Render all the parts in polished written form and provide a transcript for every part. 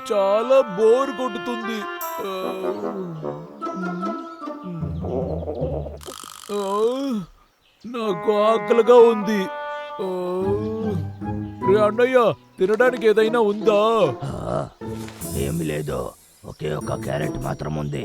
చాలా బోర్ కొడుతుంది. నాకు ఆకలిగా ఉంది. రే అన్నయ్య, తినడానికి ఏదైనా ఉందా? ఏమి లేదు, ఒకే ఒక క్యారెట్ మాత్రం ఉంది.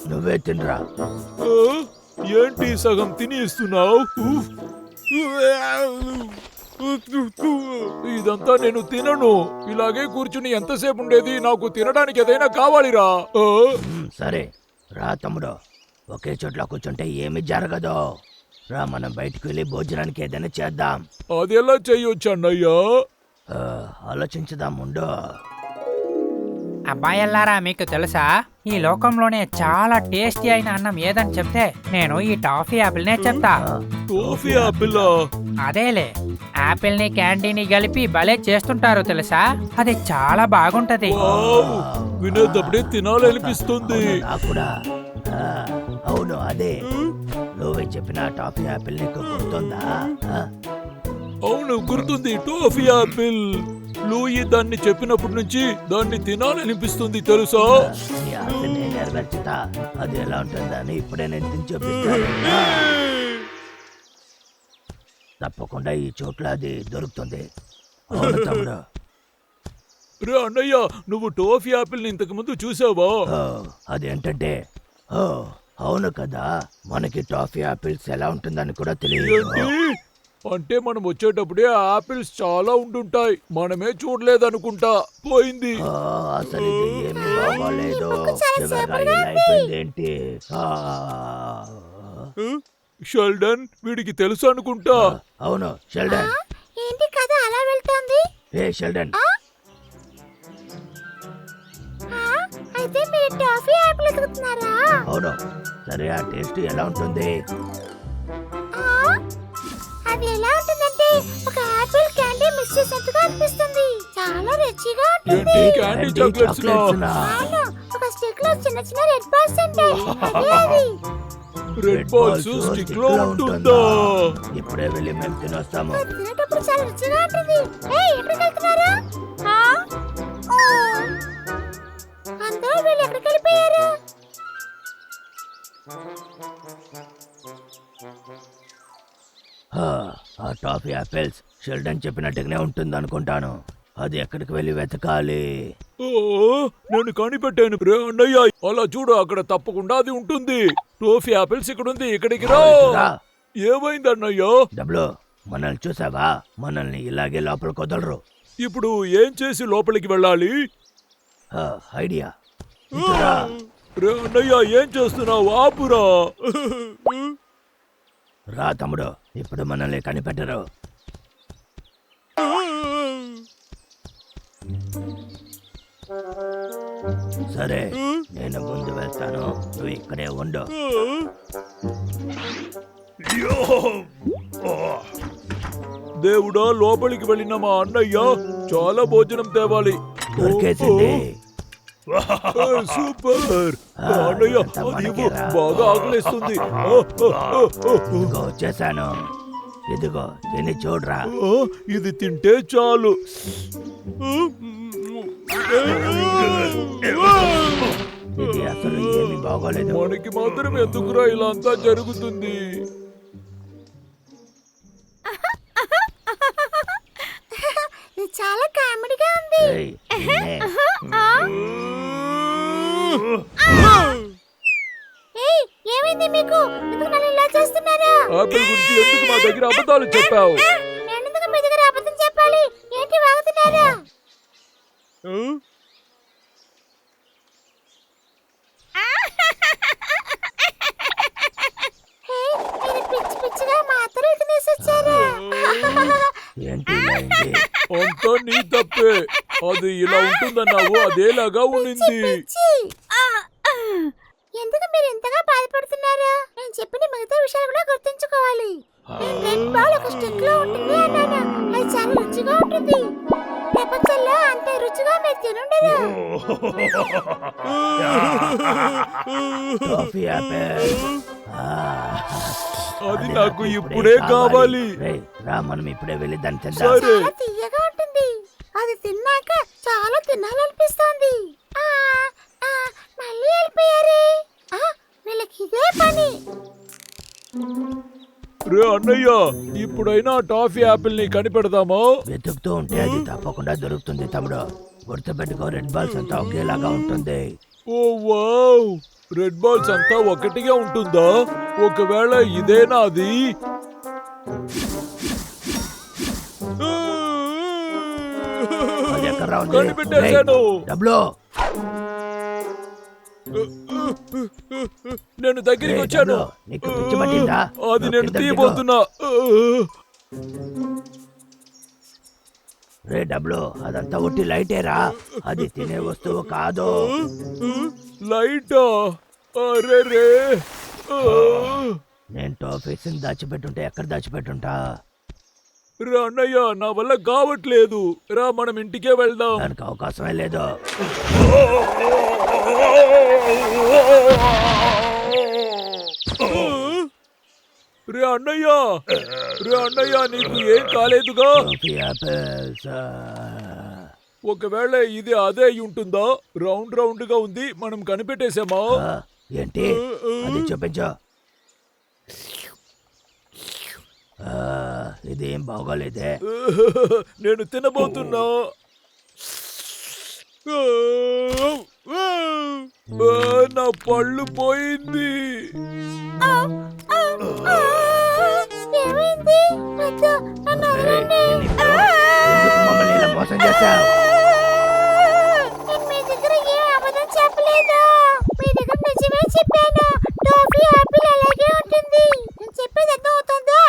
నువ్వే తినరా. ఏంటి సగం తిని ఇస్తున్నావు? ఇదంతా నేను తినను. ఇలాగే కూర్చుని ఎంతసేపు ఉండేది? నాకు తినడానికి ఏదైనా కావాలిరా. సరే రా తమ్ముడు, ఒకే చోట్ల కూర్చుంటే ఏమి జరగదు. రా, మనం బయటకు వెళ్ళి భోజనానికి ఏదైనా చేద్దాం. అది ఎలా చెయ్యొచ్చు అన్నయ్యా? ఆలోచించుదాం ఉండు. అబ్బాయిల్లారా, మీకు తెలుసా ఈ లోకంలోనే చాలా టేస్టీ అయిన అన్నం ఏదని చెప్తే నేను ఈ టాఫీ యాపిల్నే చెప్తా. Toffee apple? అదేలే, యాపిల్ ని క్యాండీని కలిపి భలే చేస్తుంటారు తెలుసా. అది చాలా బాగుంటది. వినేటప్పుడే తినాలనిపిస్తుంది. కూడా అవును, అదే నువ్వే చెప్పిన టాఫీ యాపిల్ నీకు గుర్తుందా? అవును, గుర్తుంది. Toffee Apple. లూయి దాన్ని చెప్పినప్పటి నుంచి దాన్ని తినాలనిపిస్తుంది తెలుసా. నెరవేర్చుతా, అది ఎలా ఉంటుందని ఇప్పుడే నేను తిని చూపిస్తాను. తప్పకుండా ఈ చోట్ల అది దొరుకుతుంది. అవును తమ్ముడు. రే అన్నయ్య, నువ్వు టోఫీ యాపిల్ ని ఇంతకు ముందు చూసావా? అదేంటంటే అవును కదా, మనకి టాఫీ యాపిల్స్ ఎలా ఉంటుందని కూడా తెలియదు. అంటే మనం వచ్చేటప్పుడే ఆపిల్స్ చాలా ఉంటుంటాయి, మనమే చూడలేదనుకుంటా. పోయింది. అసలు ఇది ఏమీ బాగోలేదు. అయిపోయిందేంటి? షెల్డన్, వీడికి తెలుసు అనుకుంటా. అవును షెల్డన్. ఏంటి కథ అలా వెళ్తోంది? ఏ షెల్డన్, అయితే మీరు టాఫీ యాపిల్ ఎదుగుతున్నారా? అవును. సరే, ఆ టేస్ట్ ఎలా ఉంటుంది? అది ఎలా ఉంటుందంటే ఒక యాపిల్ క్యాండీ మిక్స్ చేసినట్టుగా అనిపిస్తుంది. చాలా రుచిగా ఉంటుంది. క్యాండీ చాక్లెట్స్ అవును, ఒక స్టిక్ లో చిన్న చిన్న రెడ్ బాల్స్ ఉంటాయి. అదే అది. రెడ్ బాల్స్ స్టిక్ లో ఉంటుందా? ఇప్పుడే వెళ్ళి మేము తినొస్తాము. తినేటప్పుడు చాలా రుచిగా ఉంటుంది. ఎక్కడికి వెళ్తున్నారు? అందరూ వీళ్ళు ఎక్కడికి వెళ్ళిపోయారు? ఆ టాఫీ యాపిల్స్ షెల్డన్ చెప్పినట్టుగానే ఉంటుంది అనుకుంటాను. అది ఎక్కడికి వెళ్ళి వెతకాలి. నేను కనిపెట్టాను. రే అన్నయ్య, అలా చూడు, అక్కడ తప్పకుండా అది ఉంటుంది. టోఫీ యాపిల్స్ ఇక్కడ ఉంది, ఇక్కడికి రా. ఏమైంది అన్నయ్య? డబ్లు, మనల్ని చూసావా? మనల్ని ఇలాగే లోపలికి వదలరు. ఇప్పుడు ఏం చేసి లోపలికి వెళ్ళాలి? ఐడియా. రే అన్నయ్య, ఏం చేస్తున్నావు? ఆపురా. రా తమ్ముడు, ఇప్పుడు మనల్ని కనిపెట్టరు. సరే, నేను ముందు వెళ్తాను, నువ్వు ఇక్కడే ఉండు. దేవుడా, లోపలికి వెళ్ళిన మా అన్నయ్య చాలా భోజనం తేవాలి. దొరికేసింది. సూపర్ అన్నయ్య, బాగా ఆకలిస్తుంది. వచ్చేసాను. ఇదిగో తిని చూడరా. ఇది తింటే చాలు. ఇది అసలు ఏమీ బాగోలేదు. మనకి మాత్రం ఎందుకురా ఇలా అంతా జరుగుతుంది? ఇది చాలా కామెడీగా ఉంది. ఏమైంది మీకు? ఎందుకు నన్ను ఇలా చేస్తున్నారు? ఆపిల్ గురించి ఎందుకు మా దగ్గర అబద్ధాలు చెప్పావు? నేను ఎందుకు మీ దగ్గర అబద్ధం చెప్పాలి? ఏంటి వాగుతున్నారా? పిచ్చి పిచ్చిగా మాత్రం తినేసొచ్చారా? అంతా నీ తప్పే. అది ఇలా ఉంటుందన్నావు, అదేలాగా ఉండింది. ఎందుకు మీరు ఇంతగా బాధపడుతున్నారు? నేను చెప్పిన మిగతా విషయాలు కూడా గుర్తుంచుకోవాలి. నేను రెడ్ బాల్ ఒక స్టిక్ లో ఉంటుంది అన్నాను. అది చాలా రుచిగా ఉంటుంది. ప్రపంచంలో అంత రుచిగా మీరు తినుండరు. టాఫీ యాపిల్ అది నాకు ఇప్పుడే కావాలి. రేయ్, రా మనం ఇప్పుడే వెళ్ళి దాన్ని తిందాం. సరే. చాలా తీయగా ఉంటుంది. అది తిన్నాక చాలా తినాలనిపిస్తోంది. మళ్ళీ వెళ్ళిపోయారే. వీళ్ళకి ఇదే పని. రే అన్నయ్య, ఇప్పుడైనా టాఫీ యాపిల్ ని కనిపెడదామా? వెతుకుతూ ఉంటే అది తప్పకుండా దొరుకుతుంది తమ్ముడు. గుర్తుపెట్టుకో, రెడ్ బాల్స్ అంతా ఒకేలాగా ఉంటుంది. ఓ వావ్, రెడ్ బాల్స్ అంతా ఒకటిగా ఉంటుందా? ఒకవేళ ఇదేనా అది? అది ఎక్కడ్రా ఉంది? కనిపెట్టేశాను. రేయ్, డబ్లు. నేను దగ్గరికి రేయ్, వచ్చాను. డబ్లు, నీకు పిచ్చి పట్టిందా? అది నువ్వు నేను కిందకి తీయబోతున్నా. రే డబ్లు, అదంతా ఒట్టి లైటేరా, అది తినే వస్తువు కాదు. లైటా? అరే రే. నేను టాఫీస్ దాచిపెట్టుంటే ఎక్కడ దాచిపెట్టుంటా? రా అన్నయ్య, నా వల్ల కావట్లేదు. రా మనం ఇంటికే వెళ్దాం. దానికి అవకాశమే లేదు. రే అన్నయ్య, రే అన్నయ్య, నీకు ఏం కాలేదుగా? Toffee apples. ఒకవేళ ఇది అదే అయి ఉంటుందా? రౌండ్ రౌండ్ గా ఉంది, మనం కనిపెట్టేసామా? ఏంటి అది చూపించు. ఇదేం బాగోలేదే. నేను తినబోతున్నా. నా పళ్ళు పోయింది. ఏమైంది? వద్దు, నన్ను రేయ్, వదలండి. నేను ఇప్పుడు ఎందుకు మమ్మల్ని ఇలా మోసం చేశావు? నేను మీ దగ్గర ఏ అబద్ధం చెప్పలేదు. మీ దగ్గర నిజమే చెప్పాను. టాఫీ యాపిల్ అలాగే ఉంటుంది. నేను చెప్పేది అర్థం అవుతుందా?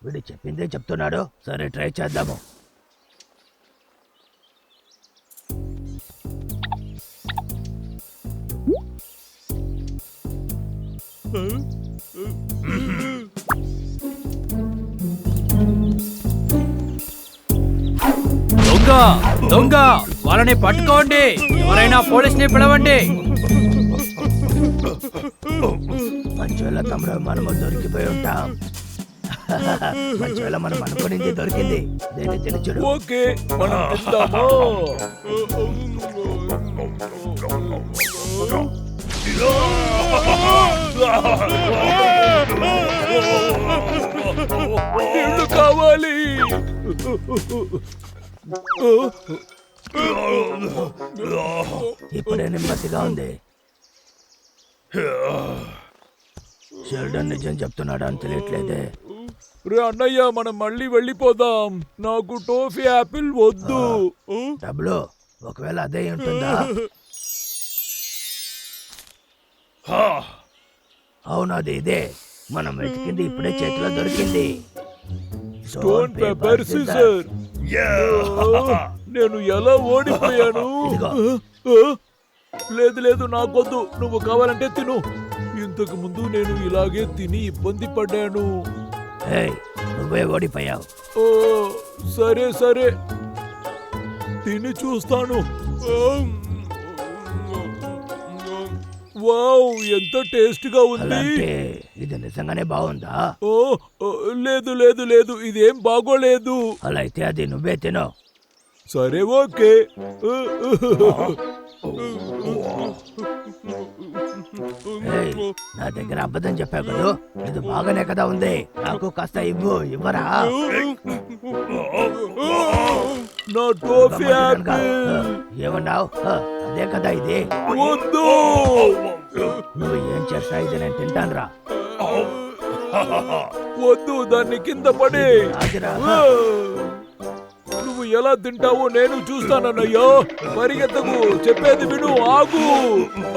వీడు చెప్పిందే చెప్తున్నాడు. సరే, ట్రై చేద్దాము. దొంగ దొంగ, వాళ్ళని పట్టుకోండి. ఎవరైనా పోలీసుని పిలవండి. మంచివేళ తమ్ముడు, మనము దొరికిపోయి ఉంటాం. మంచివేళ మనం అనుకునింది దొరికింది. దీన్ని తెలుచుడు. ఓకే, మనం తిందామా? నీళ్ళు కావాలి. ఇప్పుడే నెమ్మదిగా ఉంది. షెల్డన్ నిజం చెప్తున్నాడు అని తెలియట్లేదే. రే అన్నయ్య, మనం మళ్ళీ వెళ్ళిపోదాం. నాకు టోఫీ యాపిల్ వద్దు. డబ్బులు ఒకవేళ అదే ఉంటుందా? అవును, అది ఇదే. మనం వెతికింది ఇప్పుడే చేతిలో దొరికింది. Stone paper scissor. నేను ఎలా ఓడిపోయాను? ఇదిగో. లేదు లేదు, నాకొద్దు. నువ్వు కావాలంటే తిను. ఇంతకు ముందు నేను ఇలాగే తిని ఇబ్బంది పడ్డాను. ఏయ్, నువ్వే ఓడిపోయావు. ఓ, సరే సరే, తిని చూస్తాను. వావ్, ఎంత టేస్ట్ గా ఉంది. అలాంటి ఇది నిజంగానే బాగుందా? ఓ, లేదు లేదు లేదు, ఇదేం బాగోలేదు. అలా అయితే అది నువ్వే తిను. సరే, ఓకే. ఏయ్, నా దగ్గర అబద్ధం చెప్పావు కదా, ఇది బాగానే కదా ఉంది. నాకు కాస్త ఇవ్వరా? నా టోఫీ యాపిల్ ఏమన్నావు? అదే కదా ఇది. వద్దు. నువ్వు ఏం చేస్తా ఇది నేను తింటాను రా. వద్దు, దాన్ని కింద పడి. ఆగిరా. నువ్వు ఎలా తింటావో నేను చూస్తానన్నయ్యా. పరిగెత్తకు, చెప్పేది విను. ఆగు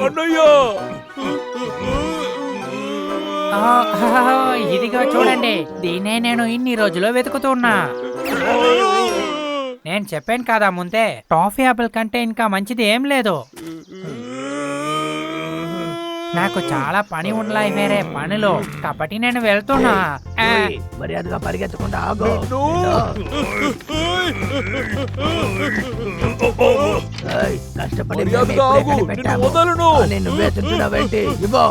అన్నయ్యా. ఇదిగో చూడండి, దీన్నే నేను ఇన్ని రోజులు వెతుకుతున్నా. నేను చెప్పాను కదా ముందే, టాఫీ యాపిల్ కంటే ఇంకా మంచిది ఏం లేదు. నాకు చాలా పని ఉన్నాయి వేరే పనిలో, కాబట్టి నేను వెళ్తున్నా. ఏయ్, మర్యాదగా పరిగెత్తకుండా ఆగు. ఏయ్, కష్టపడి మర్యాదగా ఆగు, నిన్ను వదలను. నువ్వే తింటున్నావేంటి? ఇవ్వు.